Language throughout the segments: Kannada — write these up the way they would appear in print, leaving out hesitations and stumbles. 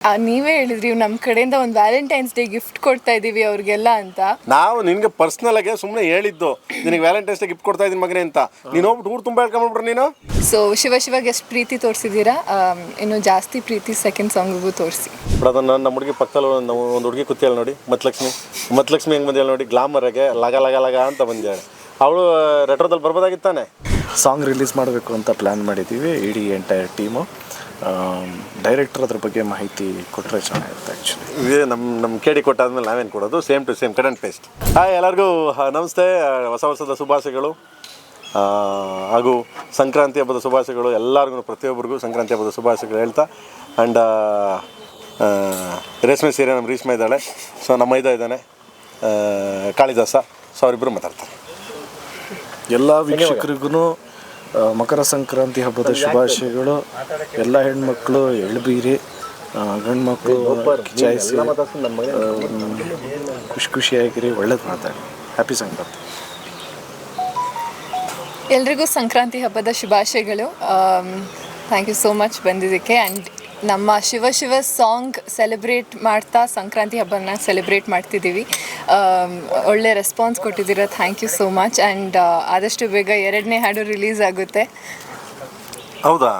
ನೀವೇ ಹೇಳಿದ್ರಿ ನಮ್ಮ ಕಡೆಯಿಂದ ಒಂದು ವ್ಯಾಲೆಂಟೈನ್ಸ್ ಡೇ ಗಿಫ್ಟ್ ಕೊಡ್ತಾ ಇದೀವಿ ಅವ್ರಿಗೆಲ್ಲ ಅಂತ. ನಾವು ನಿನ್ಗೆ ಪರ್ಸ್ನಲ್ ಆಗಿ ಸುಮ್ಮನೆ ಹೇಳಿದ್ದು ನಿನಗೆ ವ್ಯಾಲೆಂಟೈನ್ಸ್ ಡೇ ಗಿಫ್ಟ್ ಕೊಡ್ತಾ ಇದ್ದೀನಿ ಮಗನೇ ಅಂತ. ನೀನು ಹೋಗ್ಬಿಟ್ಟು ಊರು ತುಂಬ ಹೇಳ್ಕೊಂಡ್ಬಿಟ್ರೆ ನೀನು. ಸೊ ಶಿವಗೆ ಎಷ್ಟು ಪ್ರೀತಿ ತೋರಿಸಿದ್ದೀರಾ, ಇನ್ನು ಜಾಸ್ತಿ ಪ್ರೀತಿ ಸೆಕೆಂಡ್ ಸಾಂಗಿಗೂ ತೋರಿಸಿ. ಅದನ್ನು ನಮ್ಮ ಹುಡುಗಿ ಪಕ್ಕದಲ್ಲಿ ಒಂದು ಹುಡುಗಿ ಕೂತಿಯಾಳ ನೋಡಿ, ಮತ್ಲಕ್ಷ್ಮಿ ಹೆಂಗೆ ಬಂದಿಯಾಳ ನೋಡಿ, ಗ್ಲಾಮರಾಗೆ ಲಗ ಲಗ ಲಗ ಅಂತ ಬಂದಿದ್ದಾಳೆ. ಅವಳು ರೆಟ್ರೋದಲ್ಲಿ ಬರ್ಬೋದಾಗಿತ್ತಾನೆ. ಸಾಂಗ್ ರಿಲೀಸ್ ಮಾಡಬೇಕು ಅಂತ ಪ್ಲ್ಯಾನ್ ಮಾಡಿದ್ದೀವಿ, ಇಡೀ ಎಂಟೈರ್ ಟೀಮು. ಡೈರೆಕ್ಟರ್ ಅದ್ರ ಬಗ್ಗೆ ಮಾಹಿತಿ ಕೊಟ್ಟರೆ ಚೆನ್ನಾಗಿರುತ್ತೆ. ಆ್ಯಕ್ಚುಲಿ ಇದೇ ನಮ್ಮ ಕೇಳಿ ಕೊಟ್ಟಾದ್ಮೇಲೆ ನಾವೇನು ಕೊಡೋದು, same to same cut and paste. Hi ಎಲ್ಲರಿಗೂ ನಮಸ್ತೆ, ಹೊಸ ವರ್ಷದ ಶುಭಾಶಯಗಳು ಹಾಗೂ ಸಂಕ್ರಾಂತಿ ಹಬ್ಬದ ಶುಭಾಶಯಗಳು ಎಲ್ಲರಿಗೂ, ಪ್ರತಿಯೊಬ್ಬರಿಗೂ ಸಂಕ್ರಾಂತಿ ಹಬ್ಬದ ಶುಭಾಶಯಗಳು ಹೇಳ್ತಾ. ಆ್ಯಂಡ್ ರೇಷ್ಮೆ ಸೀರೆ ನಮ್ಮ ರೇಷ್ಮೆ ಇದ್ದಾಳೆ, ಸೊ ನಮ್ಮ ಮೈದ ಇದ್ದಾನೆ ಕಾಳಿದಾಸ, ಸೊ ಅವರಿಬ್ಬರು ಮಾತಾಡ್ತಾರೆ. ಎಲ್ಲ ವೀಕ್ಷಕರಿಗೂ ಮಕರ ಸಂಕ್ರಾಂತಿ ಹಬ್ಬದ ಶುಭಾಶಯಗಳು. ಎಲ್ಲ ಹೆಣ್ಮಕ್ಳು ಎಳ್ಬೀರಿ, ಗಂಡು ಮಕ್ಕಳು ಕಿಚಾಯಿಸಿ ಖುಷಿಯಾಗಿರಿ, ಒಳ್ಳೇದು ಮಾತಾಡಿ. ಹ್ಯಾಪಿ ಸಂಕ್ರಾಂತಿ. ಎಲ್ರಿಗೂ ಸಂಕ್ರಾಂತಿ ಹಬ್ಬದ ಶುಭಾಶಯಗಳು. ಥ್ಯಾಂಕ್ ಯು ಸೋ ಮಚ್ ಬಂದಿದ್ದಕ್ಕೆ. ಆ್ಯಂಡ್ ನಮ್ಮ ಶಿವ ಸಾಂಗ್ ಸೆಲೆಬ್ರೇಟ್ ಮಾಡ್ತಾ ಸಂಕ್ರಾಂತಿ ಹಬ್ಬನ ಸೆಲೆಬ್ರೇಟ್ ಮಾಡ್ತಿದ್ದೀವಿ. ಒಳ್ಳೆ ರೆಸ್ಪಾನ್ಸ್ ಕೊಟ್ಟಿದ್ದೀರ, thank you so much. And ಆದಷ್ಟು ಬೇಗ 2ನೇ ಹಾಡು ರಿಲೀಸ್ ಆಗುತ್ತೆ. ಹೌದಾ?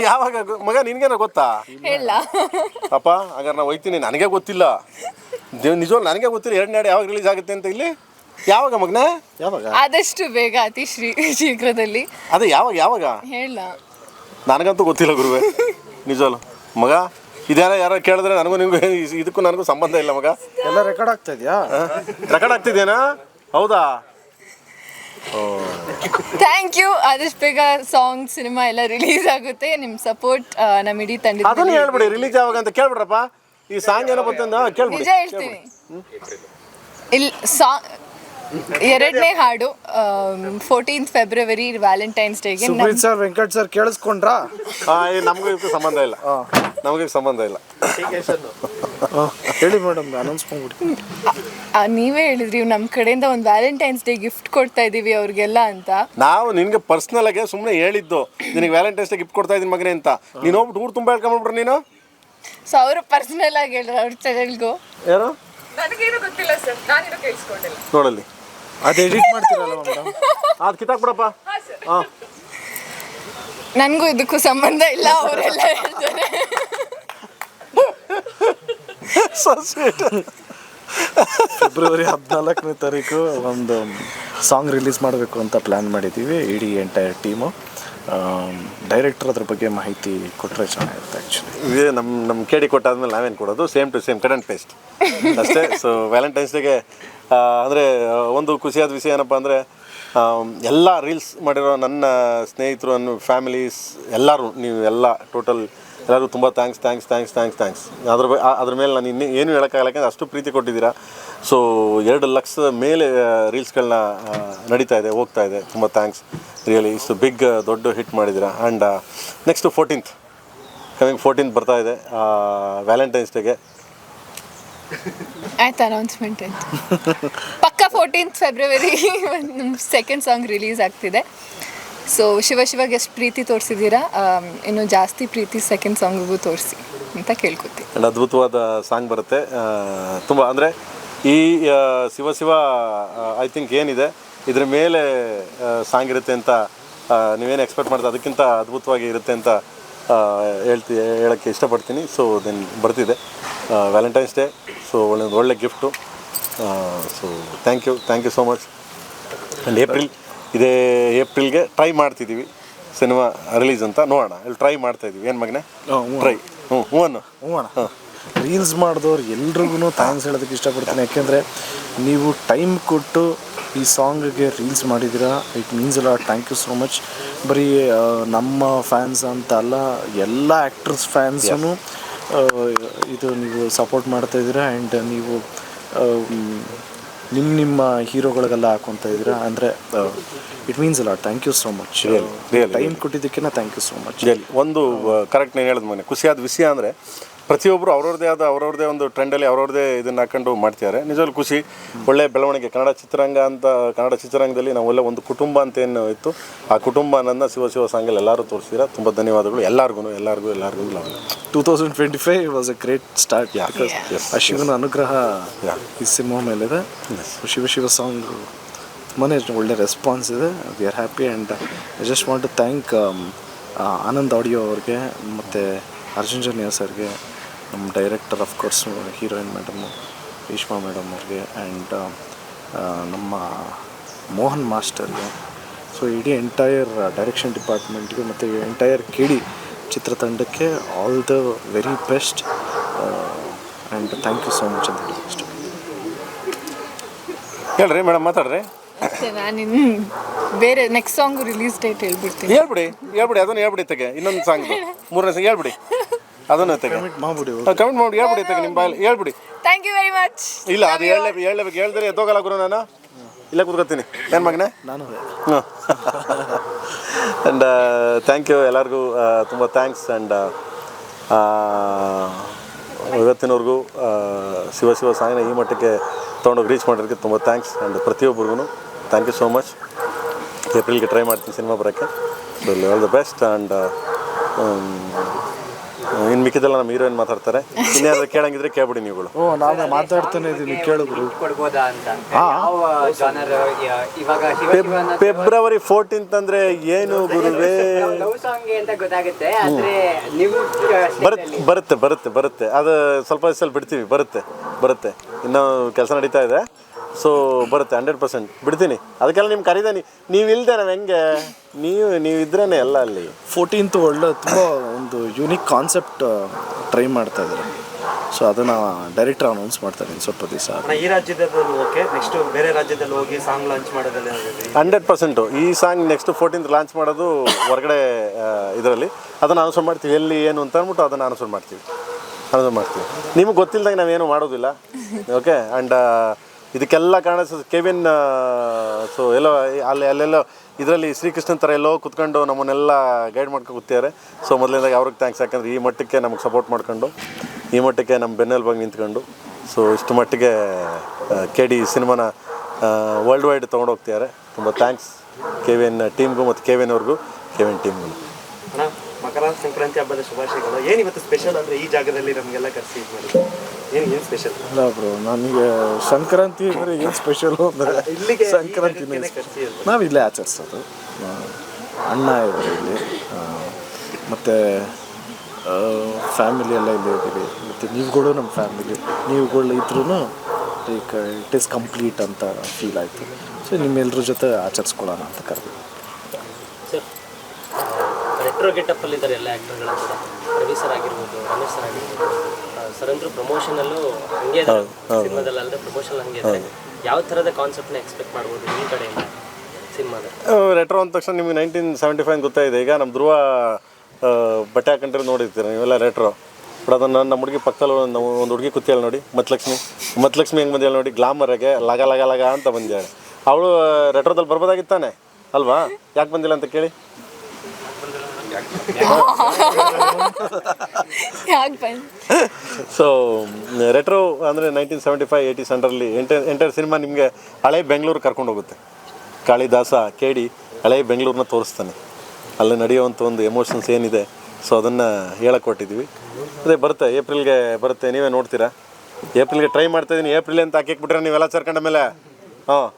ಯಾವಾಗ ಮಗ? ನಿನಗೇನೋ ಗೊತ್ತಾ? ಹೇಳ ಅಪ್ಪ ಹಾಗಾದ್ರೆ ನಾವು ಹೋಗ್ತೀನಿ, ನನಗೆ ಗೊತ್ತಿಲ್ಲ, ನಿಜವಾಗ್ಲೂ ನನಗೆ ಗೊತ್ತಿಲ್ಲ 2ನೇ ಹಾಡು ಯಾವಾಗ ರಿಲೀಸ್ ಆಗುತ್ತೆ ಅಂತ. ಇಲ್ಲಿ ಯಾವಾಗ ಮಗನ? ಯಾವಾಗ? ಆದಷ್ಟು ಬೇಗ, ಅತಿ ಶೀಘ್ರದಲ್ಲಿ. ಅದೇ ಯಾವಾಗ ಹೇಳ? ನನಗಂತೂ ಗೊತ್ತಿಲ್ಲ ಗುರುವೆ, ನಿಜವಲ್ಲ ಮಗ. ಯಾರೋ ಕೇಳಿದ್ರೆ ನನಗೂ ನಿಮಗೂ ಇದಕ್ಕೂ ನನಗೂ ಸಂಬಂಧ ಇಲ್ಲ ಮಗ. ಎಲ್ಲ ರೆಕಾರ್ಡ್ ಆಗ್ತಾ ಇದೆಯಾ? ರೆಕಾರ್ಡ್ ಆಗ್ತಿದೇನಾ? ಹೌದಾ? Thank you. ಆದಷ್ಟು ಬೇಗ ಸಾಂಗ್, ಸಿನಿಮಾ ಎಲ್ಲ ರಿಲೀಸ್ ಆಗುತ್ತೆ. ನಿಮ್ಮ ಸಪೋರ್ಟ್ ನಮ್ಮ ಇಡೀ ತಂಡ. ಅದನ್ನು ಹೇಳ್ಬಿಡಿ, ರಿಲೀಸ್ ಯಾವಾಗ ಅಂತ ಕೇಳ್ಬಿಡ್ರಪ್ಪ. ಈ ಸಾಂಗ್ ಏನೋ ಬಂತಂದ ಕೇಳ್ಬಿಡಿ. ನಿಜ ಹೇಳ್ತೀನಿ. ಇಲ್ಲಿ ಸಾಂಗ್ 2ನೇ ಹಾಡು 14th ಫೆಬ್ರವರಿ ವ್ಯಾಲೆಂಟೈನ್ಸ್ ಡೇಗೆ. ಸುಬ್ರೀತ್ ಸರ್, ವೆಂಕಟ್ ಸರ್ ಕೇಳಿಸ್ಕೊಂಡ್ರಾ? ನಮಗೂ ಇದಕ್ಕೂ ಸಂಬಂಧ ಇಲ್ಲ, ನಮಗೆ ಸಂಬಂಧ ಇಲ್ಲ. ಹೇಳಿ ಮೇಡಮ್, ಅನೌನ್ಸ್ ಮಾಡ್ಬಿಡಿ. ನೀವೇ ಹೇಳಿದ್ರಿ ನಮ್ಮ ಕಡೆಯಿಂದ ಒಂದು ವ್ಯಾಲೆಂಟೈನ್ಸ್ ಡೇ ಗಿಫ್ಟ್ ಕೊಡ್ತಾ ಇದೀವಿ ಅವ್ರಿಗೆಲ್ಲ ಅಂತ. ನಾವು ನಿನ್ಗೆ ಪರ್ಸ್ನಲ್ ಆಗಿ ಸುಮ್ಮನೆ ಹೇಳಿದ್ದು ನಿನಗೆ ವ್ಯಾಲೆಂಟೈನ್ಸ್ ಡೇ ಗಿಫ್ಟ್ ಕೊಡ್ತಾ ಇದ್ದೀನಿ ಮಗನೇ ಅಂತ. ನೀನು ಹೋಗ್ಬಿಟ್ಟು ಊರು ತುಂಬ ಹೇಳ್ಕೊಂಡ್ಬಿಟ್ರೆ ನೀನು. ಸೊ ಅವರು ಪರ್ಸನಲ್ ಆಗಿ ಹೇಳ್ರ ಅವ್ರ ಚಾನೆಲ್ಗೂ. ಯಾರು? ನನಗೇನು ಗೊತ್ತಿಲ್ಲ ಸರ್, ನಾನೇನು ಕೇಳಿಸ್ಕೊಂಡಿಲ್ಲ. ನೋಡಲ್ಲಿ ಅದು ಎಡಿಟ್ ಮಾಡ್ತೀರಲ್ಲ ಮೇಡಮ್, ಅದು ಕಿತ್ತಾಕ್ಬಿಡಪ್ಪ. ಹಾಂ, ನನಗೂ ಇದಕ್ಕೂ ಸಂಬಂಧ ಇಲ್ಲ, ಅವರೆಲ್ಲ ಹೇಳ್ತಾರೆ. ಫೆಬ್ರವರಿ 14ನೇ ತಾರೀಕು ಒಂದು ಸಾಂಗ್ ರಿಲೀಸ್ ಮಾಡಬೇಕು ಅಂತ ಪ್ಲ್ಯಾನ್ ಮಾಡಿದ್ದೀವಿ, ಇಡೀ ಎಂಟೈರ್ ಟೀಮು. ಡೈರೆಕ್ಟರ್ ಅದ್ರ ಬಗ್ಗೆ ಮಾಹಿತಿ ಕೊಟ್ಟರೆ ಚೆನ್ನಾಗಿರುತ್ತೆ. ಆ್ಯಕ್ಚುಲಿ ಇದೇ ನಮ್ಮ ಕೇಳಿ ಕೊಟ್ಟಾದ್ಮೇಲೆ ನಾವೇನು ಕೊಡೋದು, same to same cut and paste ಅಷ್ಟೇ. ಸೊ ವ್ಯಾಲೆಂಟೈನ್ಸ್ ಡೇಗೆ ಅಂದರೆ ಒಂದು ಖುಷಿಯಾದ ವಿಷಯ ಏನಪ್ಪ ಅಂದರೆ, ಎಲ್ಲ ರೀಲ್ಸ್ ಮಾಡಿರೋ ನನ್ನ ಸ್ನೇಹಿತರು, ನನ್ನ ಫ್ಯಾಮಿಲೀಸ್ ಎಲ್ಲರೂ, ನೀವು ಎಲ್ಲ ಟೋಟಲ್ ಎಲ್ಲರೂ ತುಂಬ ಥ್ಯಾಂಕ್ಸ್. ಅದ್ರ ಮೇಲೆ ನಾನು ಏನು ಹೇಳೋಕ್ಕಾಗಲ್ಲ, ಯಾಕಂದರೆ ಅಷ್ಟು ಪ್ರೀತಿ ಕೊಟ್ಟಿದ್ದೀರಾ. ಸೊ 2 ಲಕ್ಷದ ಮೇಲೆ ರೀಲ್ಸ್ಗಳನ್ನ ನಡೀತಾ ಇದೆ, ಹೋಗ್ತಾ ಇದೆ. ತುಂಬ ಥ್ಯಾಂಕ್ಸ್ ರಿಯಲಿ. ಇಷ್ಟು ಬಿಗ್ ದೊಡ್ಡ ಹಿಟ್ ಮಾಡಿದ್ದೀರಾ. ಆ್ಯಂಡ್ ನೆಕ್ಸ್ಟ್ 14th ಬರ್ತಾ ಇದೆ ವ್ಯಾಲೆಂಟೈನ್ಸ್ ಡೇಗೆ. ಆಯ್ತು, ಅನೌನ್ಸ್ಮೆಂಟ್ ಆಯ್ತು. ಪಕ್ಕ 14th ಫೆಬ್ರವರಿ ನಮ್ಮ ಸೆಕೆಂಡ್ ಸಾಂಗ್ ರಿಲೀಸ್ ಆಗ್ತಿದೆ. ಸೊ ಶಿವಗೆ ಎಷ್ಟು ಪ್ರೀತಿ ತೋರಿಸಿದ್ದೀರಾ, ಇನ್ನು ಜಾಸ್ತಿ ಪ್ರೀತಿ ಸೆಕೆಂಡ್ ಸಾಂಗಿಗೂ ತೋರಿಸಿ ಅಂತ ಕೇಳ್ಕೊತೀನಿ. ಆ್ಯಂಡ್ ಅದ್ಭುತವಾದ ಸಾಂಗ್ ಬರುತ್ತೆ. ತುಂಬ ಅಂದರೆ ಈ ಶಿವ ಐ ಥಿಂಕ್ ಏನಿದೆ ಇದ್ರ ಮೇಲೆ ಸಾಂಗ್ ಇರುತ್ತೆ ಅಂತ ನೀವೇನು ಎಕ್ಸ್ಪೆಕ್ಟ್ ಮಾಡ್ತೀವಿ, ಅದಕ್ಕಿಂತ ಅದ್ಭುತವಾಗಿ ಇರುತ್ತೆ ಅಂತ ಹೇಳೋಕ್ಕೆ ಇಷ್ಟಪಡ್ತೀನಿ. ಸೊ ದೆನ್ ಬರ್ತಿದೆ ವ್ಯಾಲೆಂಟೈನ್ಸ್ ಡೇ. ಸೊ ಒಳ್ಳೆ gift. So thank you so much. And ಇದೇ ಏಪ್ರಿಲ್ಗೆ ಟ್ರೈ ಮಾಡ್ತಿದ್ದೀವಿ ಸಿನಿಮಾ ರಿಲೀಸ್ ಅಂತ. ನೋಡೋಣ, ಇಲ್ಲಿ ಟ್ರೈ ಮಾಡ್ತಾಯಿದ್ದೀವಿ. ಏನು ಮಗನೇ ಟ್ರೈ? ಹ್ಞೂ ಅಣ್ಣ. ರೀಲ್ಸ್ ಮಾಡಿದವ್ರು ಎಲ್ರಿಗೂ ಥ್ಯಾಂಕ್ಸ್ ಹೇಳೋದಕ್ಕೆ ಇಷ್ಟಪಡ್ತೀನಿ. ಯಾಕೆಂದರೆ ನೀವು ಟೈಮ್ ಕೊಟ್ಟು ಈ ಸಾಂಗಿಗೆ ರೀಲ್ಸ್ ಮಾಡಿದ್ದೀರಾ, ಇಟ್ ಮೀನ್ಸ್ ಅಲ್ಲ. Thank you so much. ಬರೀ ನಮ್ಮ ಫ್ಯಾನ್ಸ್ ಅಂತ ಅಲ್ಲ, ಎಲ್ಲ ಆ್ಯಕ್ಟರ್ಸ್ ಫ್ಯಾನ್ಸೂ ಇದು ನೀವು ಸಪೋರ್ಟ್ ಮಾಡ್ತಾಯಿದ್ದೀರಾ. ಆ್ಯಂಡ್ ನೀವು ನಿಮ್ಮ ಹೀರೋಗಳಿಗೆಲ್ಲ ಹಾಕೊತಾ ಇದ್ದೀರಾ ಅಂದರೆ ಇಟ್ ಮೀನ್ಸ್ ಅಲ್ಲ. Thank you so much. Time ಕೊಟ್ಟಿದ್ದಕ್ಕಿಂತ ಥ್ಯಾಂಕ್ ಯು ಸೋ ಮಚ್. ಒಂದು ಕರೆಕ್ಟ್ ನಾನು ಹೇಳಿದ ಮನೆ ಖುಷಿಯಾದ ವಿಷಯ ಅಂದರೆ, ಪ್ರತಿಯೊಬ್ಬರು ಅವ್ರವ್ರದ್ದೇ ಒಂದು ಟ್ರೆಂಡಲ್ಲಿ ಅವ್ರವ್ರದ್ದೇ ಇದನ್ನು ಹಾಕೊಂಡು ಮಾಡ್ತಿದ್ದಾರೆ. ನಿಜವಾಗ್ಲೂ ಖುಷಿ, ಒಳ್ಳೆ ಬೆಳವಣಿಗೆ. ಕನ್ನಡ ಚಿತ್ರರಂಗದಲ್ಲಿ ನಾವು ಒಳ್ಳೆ ಒಂದು ಕುಟುಂಬ ಅಂತ ಏನು ಇತ್ತು, ಆ ಕುಟುಂಬ ನನ್ನ ಶಿವ ಸಾಂಗಲ್ಲಿ ಎಲ್ಲರೂ ತೋರಿಸಿದ್ದೀರಾ. ತುಂಬ ಧನ್ಯವಾದಗಳು ಎಲ್ಲರಿಗೂ. 2025 ವಾಸ್ ಎ ಗ್ರೇಟ್ ಸ್ಟಾರ್ಟ್. ಆ ಶಿವನ ಅನುಗ್ರಹ ಈ ಸಿನಿಮಾ ಮೇಲಿದೆ. ಶಿವ ಸಾಂಗ್ ತುಂಬಾ ಒಳ್ಳೆ ರೆಸ್ಪಾನ್ಸ್ ಇದೆ. We are happy and I just want to thank Anand audio ಅವ್ರಿಗೆ ಮತ್ತು ಅರ್ಜುನ್ ಜನ್ಯ ಸರ್ಗೆ, ನಮ್ಮ director of course heroine madam Reshma madam ಅವ್ರಿಗೆ, ಆ್ಯಂಡ್ ನಮ್ಮ ಮೋಹನ್ ಮಾಸ್ಟರ್ಗೆ. ಸೊ ಇಡೀ ಎಂಟೈರ್ ಡೈರೆಕ್ಷನ್ ಡಿಪಾರ್ಟ್ಮೆಂಟ್ಗೆ ಮತ್ತು ಎಂಟೈರ್ KD ಚಿತ್ರತಂಡಕ್ಕೆ all the very best and thank you so much ಅಂತ ಹೇಳಿ ಅಷ್ಟೇ. ಹೇಳ್ರಿ ಮೇಡಮ್, ಮಾತಾಡ್ರಿ. ಅಷ್ಟೇ, ನಾನಿನ್ನು ಬೇರೆ ನೆಕ್ಸ್ಟ್ ಸಾಂಗು ರಿಲೀಸ್ ಡೇಟ್ ಹೇಳ್ಬಿಡ್ತೀನಿ. ಹೇಳ್ಬಿಡಿ ಅದನ್ನು ಹೇಳ್ಬಿಡಿ ತೆಗೆ. ಇನ್ನೊಂದು ಸಾಂಗ್ 3ನೇ ಸಾಂಗ್ ಹೇಳ್ಬಿಡಿ, ಅದನ್ನು ತೆಗೆ ಕಮೆಂಟ್ ಮಾಡಿ ಹೇಳ್ಬಿಡಿ ತೆಗೆ. ನಿಮ್ಮ ಬಾಯಲ್ಲಿ ಹೇಳ್ಬಿಡಿ. Thank you very much. ಇಲ್ಲ, ಅದು ಹೇಳಬೇಕು. ಹೇಳಿದ್ರೆ ಎದ್ದೋಗಲ್ಲ ಗುರು, ನಾನು ಇಲ್ಲ ಕೂತ್ಕೊತೀನಿ. ಏನು ಮಗನೇ? ನಾನು ಹಾಂ. ಆ್ಯಂಡ್ ಥ್ಯಾಂಕ್ ಯು ಎಲ್ಲರಿಗೂ, ತುಂಬ ಥ್ಯಾಂಕ್ಸ್. ಆ್ಯಂಡ್ ಇವತ್ತಿನವರೆಗೂ ಶಿವ ಸಾಂಗ್ನ ಈ ಮಟ್ಟಕ್ಕೆ ತೊಗೊಂಡೋಗಿ ರೀಚ್ ಮಾಡೋದಕ್ಕೆ ತುಂಬ ಥ್ಯಾಂಕ್ಸ್. ಆ್ಯಂಡ್ ಪ್ರತಿಯೊಬ್ಬರಿಗೂ ಥ್ಯಾಂಕ್ ಯು ಸೋ ಮಚ್. ಏಪ್ರಿಲ್ಗೆ ಟ್ರೈ ಮಾಡ್ತೀನಿ ಸಿನಿಮಾ ಬರೋಕ್ಕೆ. So all the best. And ಇನ್ನು ಮಿಕ್ಕಿದೆಲ್ಲ ನಮ್ಮ ಹೀರೋಯಿನ್ ಮಾತಾಡ್ತಾರೆ. ಇನ್ಯಾರು ಕೇಳಂಗಿದ್ರೆ ಕೇಳ್ಬಿಡಿ ನೀವುಗಳು. ನಾನು ಮಾತಾಡ್ತಾನೆ ಇದ್ದೀನಿ, ಕೇಳಿದ್ರು. ಫೆಬ್ರವರಿ 14th ಅಂದರೆ ಏನು ಗುರುವೇ? ಬರುತ್ತೆ. ಅದು ಸ್ವಲ್ಪ ದಿವಸದಲ್ಲಿ ಬಿಡ್ತೀವಿ. ಬರುತ್ತೆ. ಇನ್ನೂ ಕೆಲಸ ನಡೀತಾ ಇದೆ. ಸೊ ಬರುತ್ತೆ, 100% ಬಿಡ್ತೀನಿ. ಅದಕ್ಕೆಲ್ಲ ನಿಮ್ಗೆ ಕರೀದೆ. ನೀವು ಇಲ್ಲದೆ ನಾವು ಹೆಂಗೆ? ನೀವು ಇದ್ರೇ ಎಲ್ಲ ಅಲ್ಲಿ. 14th ಒಳ್ಳೆ ತುಂಬ ಒಂದು ಯೂನಿಕ್ ಕಾನ್ಸೆಪ್ಟ್ ಟ್ರೈ ಮಾಡ್ತಾ ಇದ್ದಾರೆ. ಸೊ ಅದನ್ನು ಡೈರೆಕ್ಟರ್ ಅನೌನ್ಸ್ ಮಾಡ್ತಾರೆ ಇನ್ನು ಸ್ವಲ್ಪ ದಿವಸ. ಈ ರಾಜ್ಯದಲ್ಲಿ ಓಕೆ, ನೆಕ್ಸ್ಟ್ ಬೇರೆ ರಾಜ್ಯದಲ್ಲಿ ಹೋಗಿ ಸಾಂಗ್ ಲಾಂಚ್ ಮಾಡೋದಲ್ಲ? 100% ಈ ಸಾಂಗ್ ನೆಕ್ಸ್ಟ್ 14th ಲಾಂಚ್ ಮಾಡೋದು ಹೊರಗಡೆ ಇದರಲ್ಲಿ. ಅದನ್ನು ಅನೌನ್ಸ್ ಮಾಡ್ತೀವಿ, ಎಲ್ಲಿ ಏನು ಅಂತ ಅಂದ್ಬಿಟ್ಟು ಅದನ್ನು ಅನೌನ್ಸ್ ಮಾಡ್ತೀವಿ. ನಿಮಗೆ ಗೊತ್ತಿಲ್ಲದಂಗೆ ನಾವೇನು ಮಾಡೋದಿಲ್ಲ. ಓಕೆ. ಆ್ಯಂಡ್ ಇದಕ್ಕೆಲ್ಲ ಕಾರಣ ಕೆವಿನ್. ಸೊ ಎಲ್ಲೋ ಅಲ್ಲೆಲ್ಲೋ ಇದರಲ್ಲಿ ಶ್ರೀಕೃಷ್ಣನ್ ಥರ ಎಲ್ಲೋ ಕುತ್ಕೊಂಡು ನಮ್ಮನ್ನೆಲ್ಲ ಗೈಡ್ ಮಾಡ್ಕೊಂಡು ಕೂತಿದ್ದಾರೆ. ಸೊ ಮೊದಲಿಂದಾಗಿ ಅವ್ರಿಗೆ ಥ್ಯಾಂಕ್ಸ್. ಯಾಕಂದರೆ ಈ ಮಟ್ಟಕ್ಕೆ ನಮಗೆ ಸಪೋರ್ಟ್ ಮಾಡ್ಕೊಂಡು, ಈ ಮಟ್ಟಕ್ಕೆ ನಮ್ಮ ಬೆನ್ನೆಲುಬಾಗಿ ನಿಂತ್ಕೊಂಡು, ಸೊ ಇಷ್ಟು ಮಟ್ಟಿಗೆ KD ಸಿನಿಮಾನ ವರ್ಲ್ಡ್ ವೈಡ್ ತೊಗೊಂಡೋಗ್ತಿದ್ದಾರೆ. ತುಂಬ ಥ್ಯಾಂಕ್ಸ್ ಕೆವಿನ್ ಟೀಮ್ಗೂ ಮತ್ತು ಕೆವಿನ್ ಅವ್ರಿಗೂ, ಕೆವಿನ್ ಟೀಮ್ಗೂ. ಅಣ್ಣ, ಮಕರ ಸಂಕ್ರಾಂತಿ ಹಬ್ಬದ ಶುಭಾಶಯಗಳು. ಏನು ಇವತ್ತು ಸ್ಪೆಷಲ್ ಅಂದರೆ ಈ ಜಾಗದಲ್ಲಿ ನಮಗೆಲ್ಲ ಕರೆಸಿ ಇದು ಮಾಡಿ ಏನು ಸ್ಪೆಷಲ್? ಇಲ್ಲ ಬ್ರೋ, ನನಗೆ ಸಂಕ್ರಾಂತಿ ಅಂದರೆ ಏನು ಸ್ಪೆಷಲು ಅಂದರೆ ಸಂಕ್ರಾಂತಿ ನಾವು ಇಲ್ಲೇ ಆಚರಿಸೋದು. ಅಣ್ಣ ಇದ್ದಾರೆ ಇಲ್ಲಿ, ಮತ್ತು ಫ್ಯಾಮಿಲಿ ಎಲ್ಲ ಇಲ್ಲೇ ಇದ್ದೀವಿ. ಮತ್ತು ನೀವುಗಳು ನಮ್ಮ ಫ್ಯಾಮಿಲಿ, ನೀವುಗಳು ಇದ್ರೂ ಲೈಕ್ ಇಟ್ ಈಸ್ ಕಂಪ್ಲೀಟ್ ಅಂತ ಫೀಲ್ ಆಯಿತು. ಸೊ ನಿಮ್ಮೆಲ್ಲರ ಜೊತೆ ಆಚರಿಸ್ಕೊಳ್ಳೋಣ ಅಂತ ಕರೆದು. ಸರ್, ರೆಟ್ರೋ ಗೆಟಪ್ಪಲ್ಲಿ ಇದ್ದಾರೆ ಎಲ್ಲ ಆ್ಯಕ್ಟರ್ಗಳು ಕೂಡ. ರವಿ ಸರ್ ಆಗಿರ್ಬೋದು, ರಮೇಶ್ ಸರ್ ಆಗಿರ್ಬೋದು. ಸರ್ ಅಂತೂ ಪ್ರಮೋಷನಲ್ಲೂ ಹಂಗೆ ಇದ್ದಾರೆ ಸಿನಿಮಾದಲ್ಲದೆ, ಪ್ರಮೋಷನ್ ಹಂಗೆ ಇದ್ದಾರೆ. ಯಾವ ಥರದ ಕಾನ್ಸೆಪ್ಟ್ನ ಎಕ್ಸ್ಪೆಕ್ಟ್ ಮಾಡ್ಬೋದು ಈ ಕಡೆಯಿಂದ ಸಿನಿಮಾದ? ರೆಟ್ರೋ ಅಂದ ತಕ್ಷಣ ನಿಮಗೆ 1975 ಗೊತ್ತಾಯಿದೆ. ಈಗ ನಮ್ಮ ಧ್ರುವ ಬಟ್ಟೆ ಹಾಕೊಂಡ್ರೆ ನೋಡಿರ್ತೀರ ನೀವೆಲ್ಲ ರೆಟ್ರೋ. ಬಟ್ ಅದನ್ನು ನಮ್ಮ ಹುಡುಗಿ ಪಕ್ಕದಲ್ಲಿ ಒಂದು ಹುಡುಗಿ ಕೂತಿಯಾಳೆ ನೋಡಿ, ಮತ್ಲಕ್ಷ್ಮಿ ಹೆಂಗೆ ಬಂದಿಯಾಳೆ ನೋಡಿ, ಗ್ಲಾಮರಾಗೆ ಲಗ ಅಂತ ಬಂದಿಯಾಳೆ. ಅವಳು ರೆಟ್ರೋದಲ್ಲಿ ಬರ್ಬೋದಾಗಿತ್ತಾನೆ ಅಲ್ವಾ? ಯಾಕೆ ಬಂದಿಲ್ಲ ಅಂತ ಕೇಳಿ. ಸೊ ರೆಟ್ರೋ ಅಂದರೆ 1975, 80s ಅಂಡರಲ್ಲಿ ಎಂಟೈರ್ ಸಿನಿಮಾ ನಿಮಗೆ ಹಳೆ ಬೆಂಗಳೂರು ಕರ್ಕೊಂಡು ಹೋಗುತ್ತೆ. ಕಾಳಿದಾಸ KD ಹಳೆ ಬೆಂಗಳೂರನ್ನ ತೋರಿಸ್ತಾನೆ. ಅಲ್ಲಿ ನಡೆಯುವಂಥ ಒಂದು ಎಮೋಷನ್ಸ್ ಏನಿದೆ, ಸೊ ಅದನ್ನು ಹೇಳಕ್ಕೆ ಕೊಟ್ಟಿದ್ದೀವಿ. ಅದೇ ಬರುತ್ತೆ, ಏಪ್ರಿಲ್ಗೆ ಬರುತ್ತೆ. ನೀವೇ ನೋಡ್ತೀರಾ. ಏಪ್ರಿಲ್ಗೆ ಟ್ರೈ ಮಾಡ್ತಾಯಿದ್ದೀನಿ. ಏಪ್ರಿಲ್ ಅಂತ ಹಾಕಿಬಿಟ್ರೆ ನೀವೆಲ್ಲ ಸೇರ್ಕೊಂಡ ಮೇಲೆ. ಹಾಂ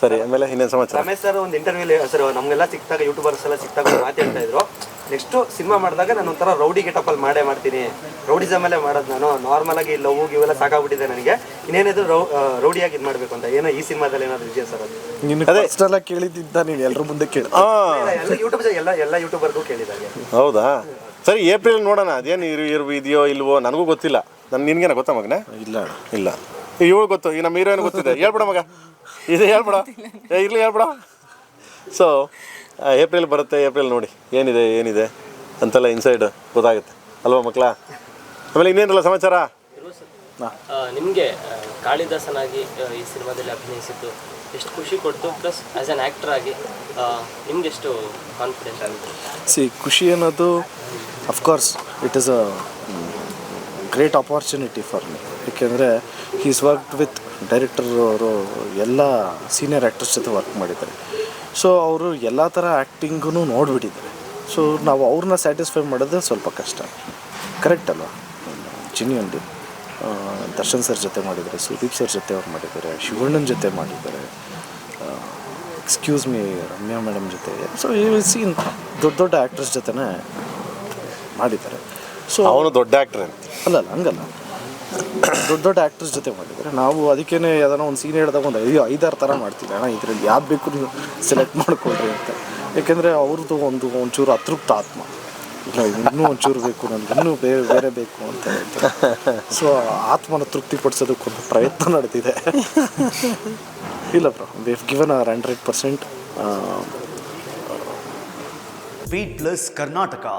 ಸರಿ. ಆಮೇಲೆ ಇನ್ನೇನು ಸಮಾಚಾರ? ರಮೇಶ್ ಸರ್ ಒಂದು ಇಂಟರ್ವ್ಯೂಲಿ ಸರ್ ನಮಗೆಲ್ಲ ಸಿಕ್ತಾಗ, ಯೂಟ್ಯೂಬರ್ಸ್ ಎಲ್ಲ ಸಿಕ್ತಾಗ ಮಾತಾಡ್ತಾ ಇದ್ರು, ನೆಕ್ಸ್ಟು ಸಿನಿಮಾ ಮಾಡಿದಾಗ ನಾನು ಒಂಥರ ರೌಡಿ ಗೆಟಪ್ಪಲ್ಲಿ ಮಾಡ್ತೀನಿ, ರೌಡಿಸಮ್ ಅಲ್ಲೇ ಮಾಡೋದು ನಾನು. ನಾರ್ಮಲ್ ಆಗಿ ಲವ್ ಇವೆಲ್ಲ ಸಾಕಾಗ್ಬಿಟ್ಟಿದೆ ನನಗೆ, ಇನ್ನೇನಿದ್ರು ರೌಡಿಯಾಗಿ ಇದು ಮಾಡಬೇಕು ಅಂತ. ಏನೋ ಈ ಸಿನಿಮಾದಲ್ಲಿ ಏನಾದ್ರು ಇದೆಯಾ ಸರ್? ಅದು ನೀನು ಅಷ್ಟೆಲ್ಲ ಕೇಳಿದ್ದ ನೀನು ಎಲ್ಲರ ಮುಂದೆ ಕೇಳಿ. ಎಲ್ಲ ಯೂಟ್ಯೂಬ್ ಎಲ್ಲ ಯೂಟ್ಯೂಬರ್ಗೂ ಕೇಳಿದಾಗ. ಹೌದಾ? ಸರಿ, ಏಪ್ರಿಲ್ ನೋಡೋಣ. ಅದೇನು ಇದೆಯೋ ಇಲ್ವೋ ನನಗೂ ಗೊತ್ತಿಲ್ಲ. ನಿನಗೇನ ಗೊತ್ತಾ ಮಗನೇ? ಇಲ್ಲ ಇವಳು ಗೊತ್ತು, ಈ ನಮ್ಮ ಹೀರೋಯಿನ್ ಗೊತ್ತಿದೆ. ಹೇಳ್ಬಿಡ ಮಗ, ಇದು ಹೇಳ್ಬಿಡ. ಇರಲಿ ಹೇಳ್ಬಿಡ. ಸೊ ಏಪ್ರಿಲ್ ಬರುತ್ತೆ. ಏಪ್ರಿಲ್ ನೋಡಿ ಏನಿದೆ ಅಂತೆಲ್ಲ ಇನ್ಸೈಡ್ ಗೊತ್ತಾಗುತ್ತೆ ಅಲ್ವಾ ಮಕ್ಕಳ? ಆಮೇಲೆ ಇನ್ನೇನಲ್ಲ ಸಮಾಚಾರ? ನಿಮಗೆ ಕಾಳಿದಾಸನಾಗಿ ಈ ಸಿನಿಮಾದಲ್ಲಿ ಅಭಿನಯಿಸಿದ್ದು ಎಷ್ಟು ಖುಷಿ ಕೊಡ್ತು? ಪ್ಲಸ್ ಆ್ಯಸ್ ಆ್ಯನ್ ಆ್ಯಕ್ಟರ್ ಆಗಿ ನಿಮ್ಗೆ ಎಷ್ಟು ಕಾನ್ಫಿಡೆಂಟ್ ಆಗುತ್ತೆ? ಖುಷಿ ಅನ್ನೋದು of course it is a great opportunity for me. ಏಕೆಂದರೆ ಈಸ್ ವರ್ಕ್ಡ್ ವಿತ್ ಡೈರೆಕ್ಟರ್ ಅವರು ಎಲ್ಲ ಸೀನಿಯರ್ ಆ್ಯಕ್ಟರ್ಸ್ ಜೊತೆ ವರ್ಕ್ ಮಾಡಿದ್ದಾರೆ. ಸೊ ಅವರು ಎಲ್ಲ ಥರ ಆ್ಯಕ್ಟಿಂಗೂ ನೋಡಿಬಿಟ್ಟಿದ್ದಾರೆ. ಸೊ ನಾವು ಅವ್ರನ್ನ ಸ್ಯಾಟಿಸ್ಫೈ ಮಾಡೋದು ಸ್ವಲ್ಪ ಕಷ್ಟ. ಕರೆಕ್ಟ್ ಅಲ್ವಾ? ಜಿನಿಯನ್ಲಿ ದರ್ಶನ್ ಸರ್ ಜೊತೆ ಮಾಡಿದ್ದಾರೆ, ಸುದೀಪ್ ಸರ್ ಜೊತೆ ಅವ್ರು ಮಾಡಿದ್ದಾರೆ, ಶಿವಣ್ಣನ ಜೊತೆ ಮಾಡಿದ್ದಾರೆ, ಎಕ್ಸ್ಕ್ಯೂಸ್ ಮೀ ರಮ್ಯಾ ಮೇಡಮ್ ಜೊತೆ. ಸೊ ಈ ಸೀನ್ ದೊಡ್ಡ ದೊಡ್ಡ ಆ್ಯಕ್ಟರ್ಸ್ ಜೊತೆನೇ ಮಾಡಿದ್ದಾರೆ. ಸೊ ಅವನು ದೊಡ್ಡ ಆ್ಯಕ್ಟ್ರ್ ಅಂತ ಅಲ್ಲಲ್ಲ, ಹಂಗಲ್ಲ, ದೊಡ್ಡ ದೊಡ್ಡ ಆ್ಯಕ್ಟರ್ಸ್ ಜೊತೆ ಮಾಡಿದ್ದಾರೆ. ನಾವು ಅದಕ್ಕೇ ಯಾವ್ದಾನ ಒಂದು ಸೀನ್ ಹೇಳಿದಾಗ ಒಂದು 5-6 ಥರ ಮಾಡ್ತೀವಿ. ಅಣ್ಣ ಇದರಲ್ಲಿ ಯಾವ್ದು ಬೇಕು ನೀವು ಸೆಲೆಕ್ಟ್ ಮಾಡಿಕೊಡ್ರಿ ಅಂತ. ಯಾಕೆಂದರೆ ಅವ್ರದ್ದು ಒಂಚೂರು ಅತೃಪ್ತ ಆತ್ಮ, ಇಲ್ಲ ಇನ್ನೂ ಒಂಚೂರು ಬೇಕು, ನನಗೆ ಇನ್ನೂ ಬೇರೆ ಬೇಕು ಅಂತ ಹೇಳ್ತಾರೆ. ಸೊ ಆತ್ಮನ ತೃಪ್ತಿಪಡಿಸೋದಕ್ಕೊಂದು ಪ್ರಯತ್ನ ನಡೆದಿದೆ. ಇಲ್ಲ bro, we have given our 100%. Speed Plus Karnataka.